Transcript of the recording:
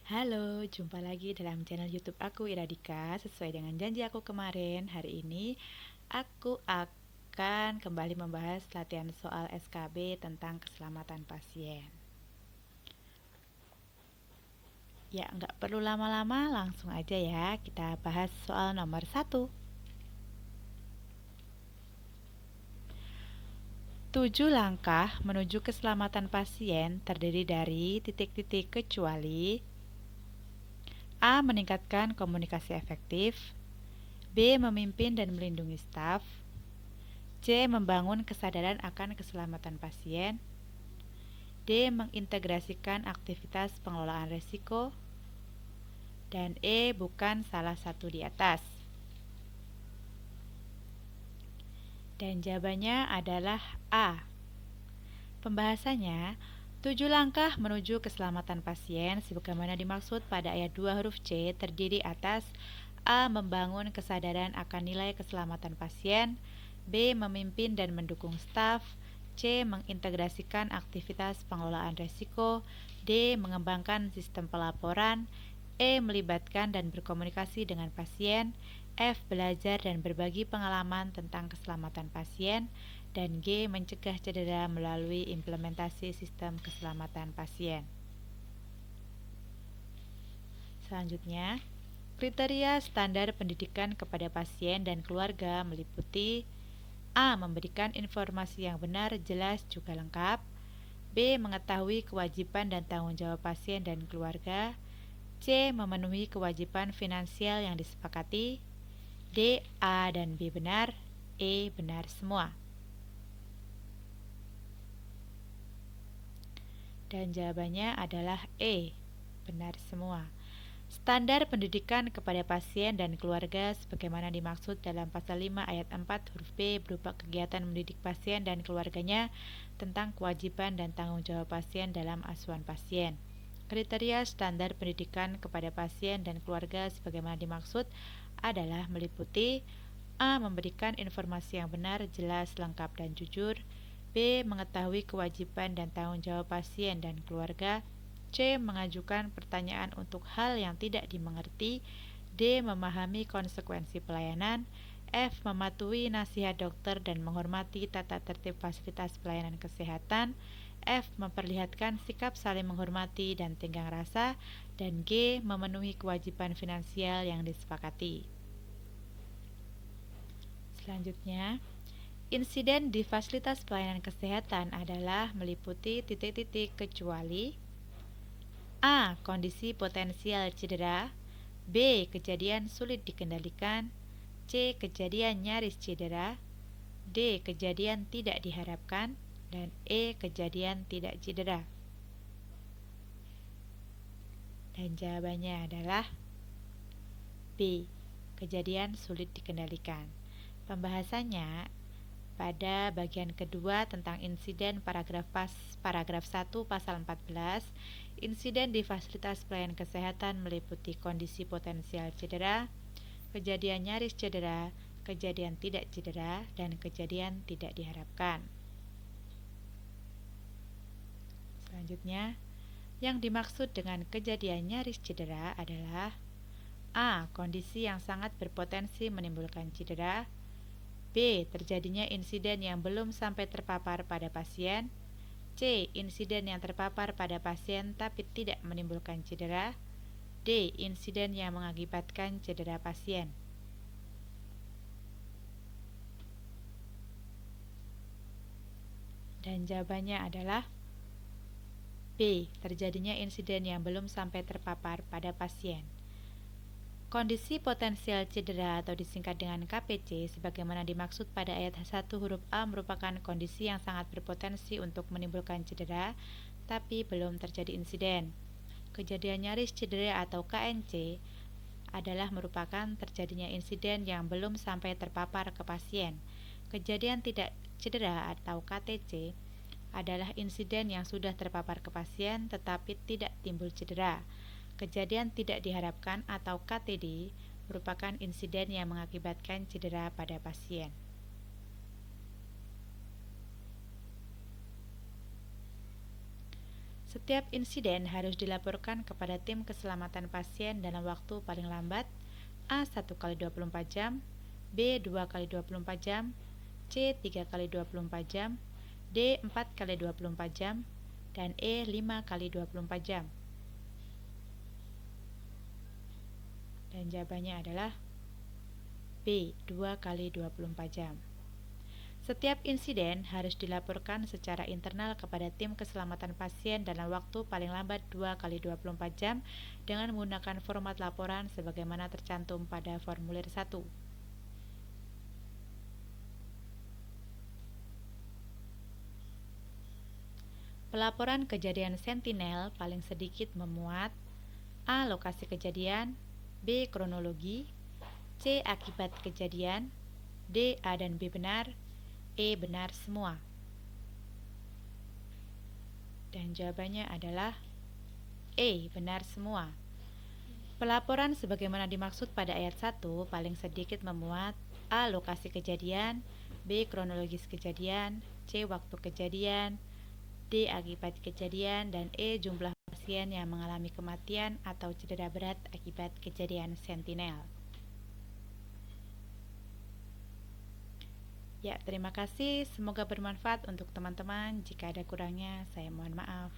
Halo, jumpa lagi dalam channel YouTube aku Iradika. Sesuai dengan janji aku kemarin, hari ini aku akan kembali membahas latihan soal SKB tentang keselamatan pasien. Ya, nggak perlu lama-lama, langsung aja ya. Kita bahas soal nomor 1. 7 langkah menuju keselamatan pasien terdiri dari titik-titik kecuali A. Meningkatkan komunikasi efektif, B. Memimpin dan melindungi staf, C. Membangun kesadaran akan keselamatan pasien, D. Mengintegrasikan aktivitas pengelolaan risiko, dan E. Bukan salah satu di atas. Dan jawabannya adalah A. Pembahasannya, 7 langkah menuju keselamatan pasien sebagaimana dimaksud pada ayat 2 huruf C terdiri atas A. Membangun kesadaran akan nilai keselamatan pasien, B. Memimpin dan mendukung staf, C. Mengintegrasikan aktivitas pengelolaan risiko, D. Mengembangkan sistem pelaporan, E. Melibatkan dan berkomunikasi dengan pasien, F. Belajar dan berbagi pengalaman tentang keselamatan pasien, dan G. Mencegah cedera melalui implementasi sistem keselamatan pasien. Selanjutnya, kriteria standar pendidikan kepada pasien dan keluarga meliputi A. Memberikan informasi yang benar, jelas, juga lengkap, B. Mengetahui kewajiban dan tanggung jawab pasien dan keluarga, C. Memenuhi kewajiban finansial yang disepakati, D. A dan B benar, E benar semua. Dan jawabannya adalah E, benar semua. Standar pendidikan kepada pasien dan keluarga sebagaimana dimaksud dalam pasal 5 ayat 4 huruf B berupa kegiatan mendidik pasien dan keluarganya tentang kewajiban dan tanggung jawab pasien dalam asuhan pasien. Kriteria standar pendidikan kepada pasien dan keluarga sebagaimana dimaksud adalah meliputi A. Memberikan informasi yang benar, jelas, lengkap, dan jujur, B. Mengetahui kewajiban dan tanggung jawab pasien dan keluarga, C. Mengajukan pertanyaan untuk hal yang tidak dimengerti, D. Memahami konsekuensi pelayanan, F. Mematuhi nasihat dokter dan menghormati tata tertib fasilitas pelayanan kesehatan, F. Memperlihatkan sikap saling menghormati dan tenggang rasa, dan G. Memenuhi kewajiban finansial yang disepakati. Selanjutnya, insiden di fasilitas pelayanan kesehatan adalah meliputi titik-titik kecuali A. Kondisi potensial cedera, B. Kejadian sulit dikendalikan, C. Kejadian nyaris cedera, D. Kejadian tidak diharapkan, dan E. Kejadian tidak cedera. Dan jawabannya adalah B. Kejadian sulit dikendalikan. Pembahasannya pada bagian kedua tentang insiden paragraf 1 pasal 14, insiden di fasilitas pelayanan kesehatan meliputi kondisi potensial cedera, kejadian nyaris cedera, kejadian tidak cedera, dan kejadian tidak diharapkan. Selanjutnya, yang dimaksud dengan kejadian nyaris cedera adalah A. Kondisi yang sangat berpotensi menimbulkan cedera, B. Terjadinya insiden yang belum sampai terpapar pada pasien, C. Insiden yang terpapar pada pasien tapi tidak menimbulkan cedera, D. Insiden yang mengakibatkan cedera pasien. Dan jawabannya adalah B. Terjadinya insiden yang belum sampai terpapar pada pasien. Kondisi potensial cedera atau disingkat dengan KPC sebagaimana dimaksud pada ayat 1 huruf A merupakan kondisi yang sangat berpotensi untuk menimbulkan cedera tapi belum terjadi insiden. Kejadian nyaris cedera atau KNC adalah merupakan terjadinya insiden yang belum sampai terpapar ke pasien. Kejadian tidak cedera atau KTC adalah insiden yang sudah terpapar ke pasien tetapi tidak timbul cedera. Kejadian tidak diharapkan atau KTD merupakan insiden yang mengakibatkan cedera pada pasien. Setiap insiden harus dilaporkan kepada tim keselamatan pasien dalam waktu paling lambat A. 1 kali 24 jam, B. 2 kali 24 jam, C. 3 kali 24 jam, D. 4 kali 24 jam, dan E. 5 kali 24 jam. Dan jawabannya adalah B. 2 kali 24 jam. Setiap insiden harus dilaporkan secara internal kepada tim keselamatan pasien dalam waktu paling lambat 2 kali 24 jam dengan menggunakan format laporan sebagaimana tercantum pada formulir 1. Pelaporan kejadian sentinel paling sedikit memuat A. Lokasi kejadian, B. Kronologi, C. Akibat kejadian, D. A dan B benar, E. Benar semua. Dan jawabannya adalah E. Benar semua. Pelaporan sebagaimana dimaksud pada ayat 1 paling sedikit memuat A. Lokasi kejadian, B. Kronologis kejadian, C. Waktu kejadian, D. Akibat kejadian, dan E. Jumlah pasien yang mengalami kematian atau cedera berat akibat kejadian sentinel. Ya, terima kasih. Semoga bermanfaat untuk teman-teman. Jika ada kurangnya, saya mohon maaf.